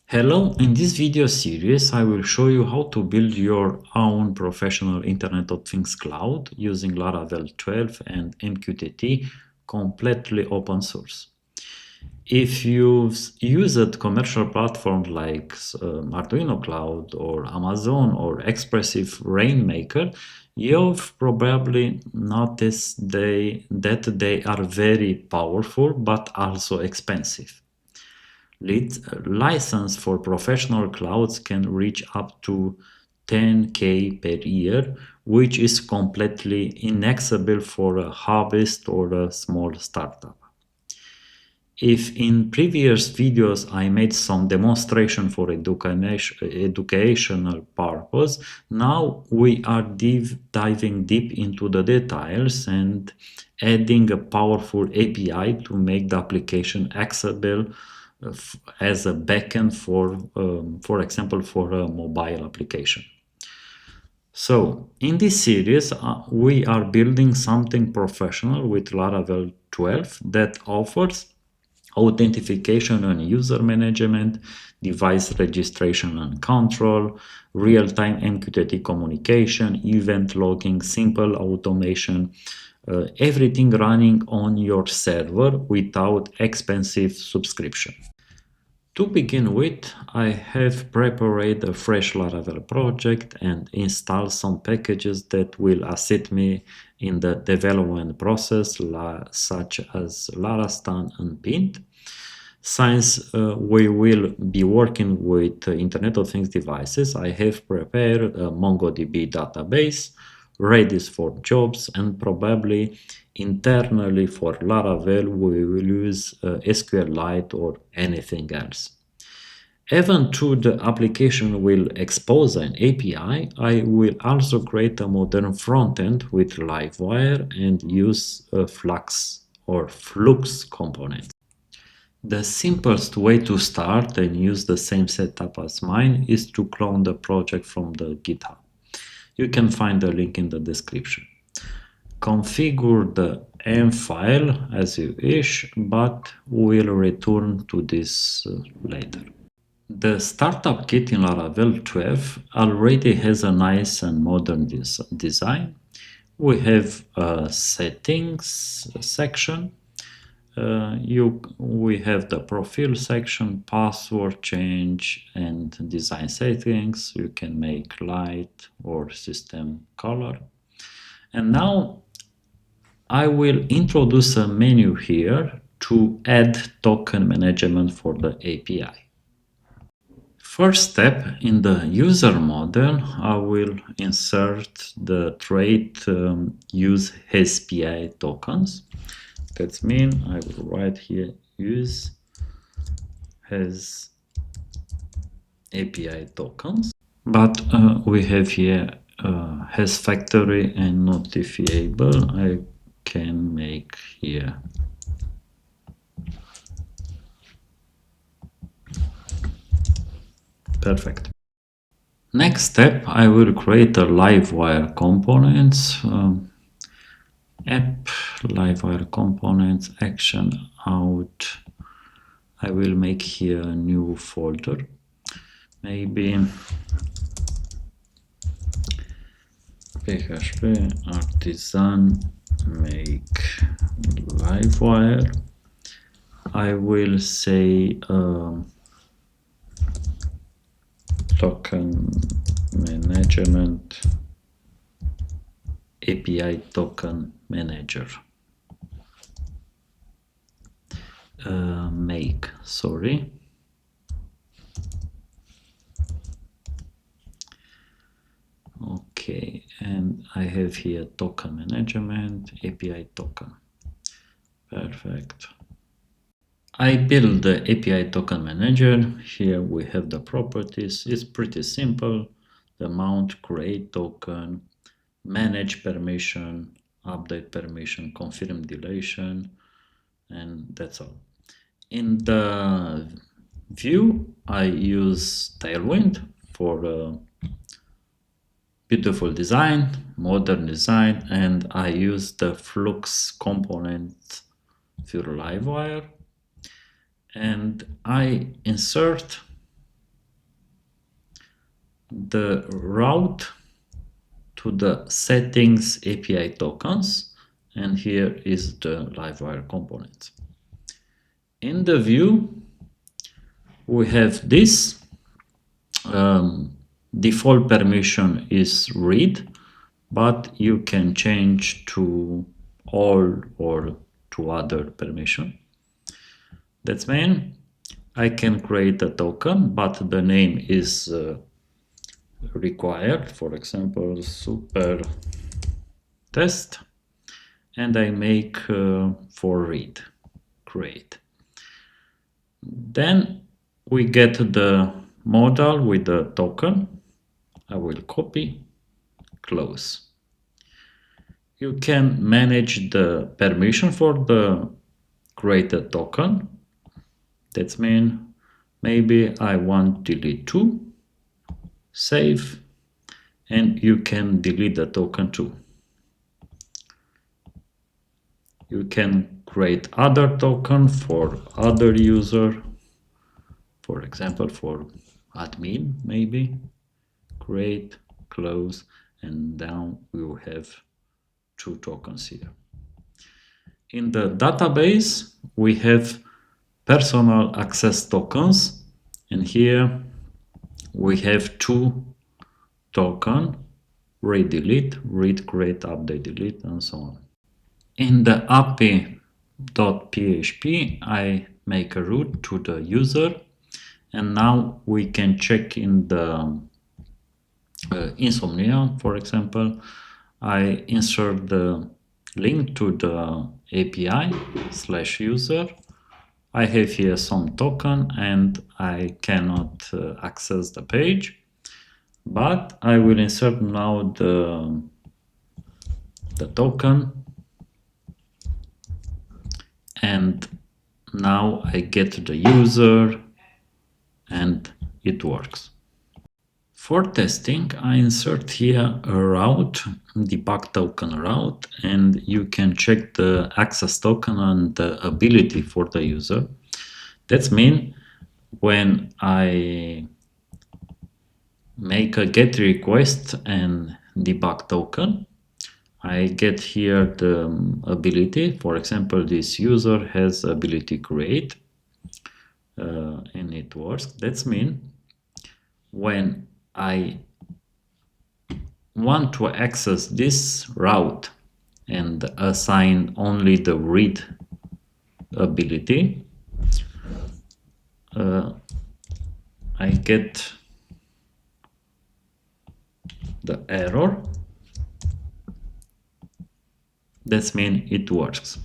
Hello, in this video series I will show you how to build your own professional Internet of Things cloud using Laravel 12 and MQTT, completely open source. If you've used commercial platforms like Arduino Cloud or Amazon or Expressive Rainmaker, you've probably noticed that they are very powerful but also expensive. License for professional clouds can reach up to 10K per year, which is completely inaccessible for a hobbyist or a small startup. If in previous videos I made some demonstration for educational purpose, now we are diving deep into the details and adding a powerful API to make the application accessible as a backend for example, for a mobile application. So in this series, we are building something professional with Laravel 12 that offers authentication and user management, device registration and control, real-time MQTT communication, event logging, simple automation, everything running on your server without expensive subscription. To begin with, I have prepared a fresh Laravel project and installed some packages that will assist me in the development process, such as Larastan and Pint. Since we will be working with Internet of Things devices, I have prepared a MongoDB database, Redis for jobs, and probably internally for Laravel we will use SQLite or anything else. Even though the application will expose an API, I will also create a modern frontend with Livewire and use a Flux component. The simplest way to start and use the same setup as mine is to clone the project from the GitHub. You can find the link in the description. Configure the M file as you wish, but we'll return to this later. The startup kit in Laravel 12 already has a nice and modern design. We have a settings section. We have the profile section, password change, and design settings. You can make light or system color. And now I will introduce a menu here to add token management for the API. First step, in the user model, I will insert the trait use SPI tokens. That means I will write here use has API tokens, but we have here has factory and notifiable. I can make here perfect. Next step, I will create a Livewire components, app Livewire components action out. I will make here a new folder, maybe PHP artisan make Livewire. I will say token management API token manager make, sorry. Okay, and I have here token management API token. Perfect. I build the API token manager. Here we have the properties. It's pretty simple. The mount, create token, manage permission, update permission, confirm deletion, and that's all. In the view, I use Tailwind for beautiful design, modern design, and I use the Flux component for Livewire. And I insert the route to the settings API tokens, and here is the Livewire component. In the view, we have this. Default permission is read, but you can change to all or to other permission. That means I can create a token, but the name is required, for example, super test, and I make for read, create. Then we get the modal with the token. I will copy, close. You can manage the permission for the created token. That means maybe I want delete 2, save, and you can delete the token too. You can create other token for other user, for example for admin, maybe create, close, and now we will have 2 tokens here. In the database we have personal access tokens, and here we have 2 token, read delete, read create update delete, and so on. In the api.php I make a route to the user, and now we can check in the Insomnia, for example. I insert the link to the API/user. I have here some token and I cannot access the page, but I will insert now the token, and now I get the user and it works. For testing, I insert here a route, debug token route, and you can check the access token and the ability for the user. That means when I make a GET request and debug token, I get here the ability. For example, this user has ability create, and it works. That means when I want to access this route and assign only the read ability, I get the error. That means it works.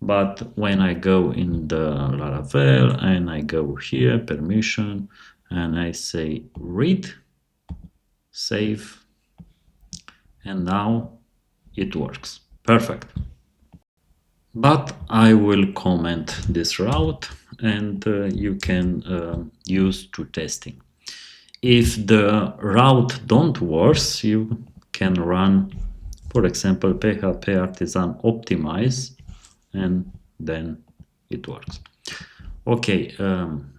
But when I go in the Laravel and I go here, permission, and I say read, save, and now it works. Perfect. But I will comment this route, and you can use to testing. If the route don't work, you can run, for example, PHP artisan optimize, and then it works. Okay,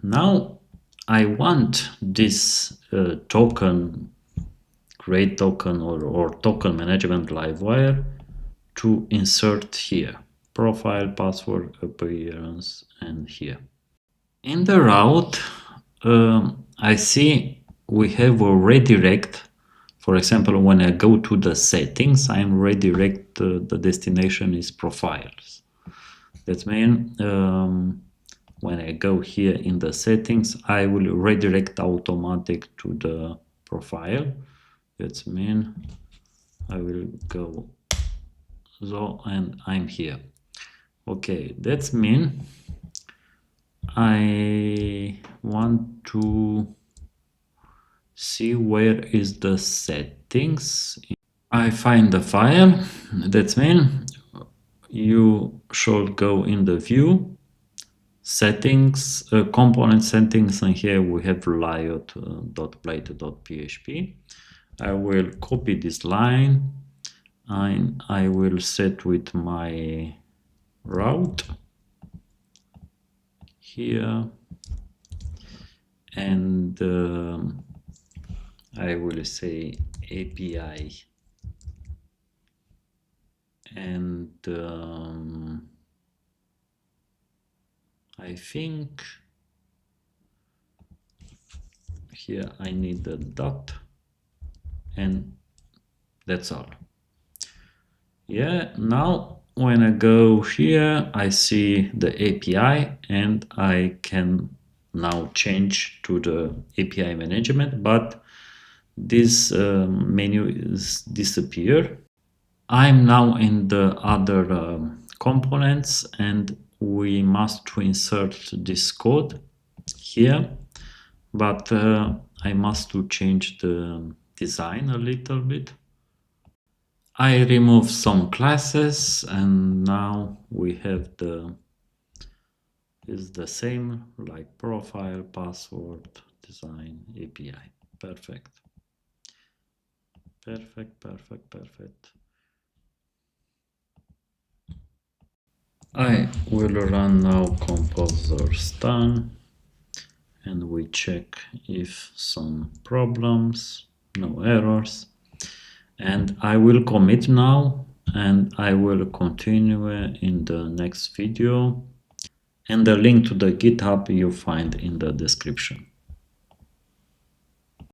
now I want this token, create token or token management Livewire to insert here. Profile, password, appearance, and here. In the route, I see we have a redirect. For example, when I go to the settings, I'm redirect, the destination is profiles. That means when I go here in the settings, I will redirect automatic to the profile. That means I will go so, and I'm here. Okay, that means I want to see where is the settings. I find the file. That means you should go in the view settings, component settings, and here we have riot.plate.php. I will copy this line and I will set with my route here, and I will say API, and I think here I need a dot, and that's all. Yeah, now when I go here, I see the API, and I can now change to the API management, but this menu is disappear. I'm now in the other components, and we must to insert this code here, but I must to change the design a little bit. I remove some classes, and now we have the is the same like profile, password, design, API. Perfect. Perfect, perfect, perfect. I will run now composer stun, and we check if some problems, no errors. And I will commit now, and I will continue in the next video. And the link to the GitHub you find in the description.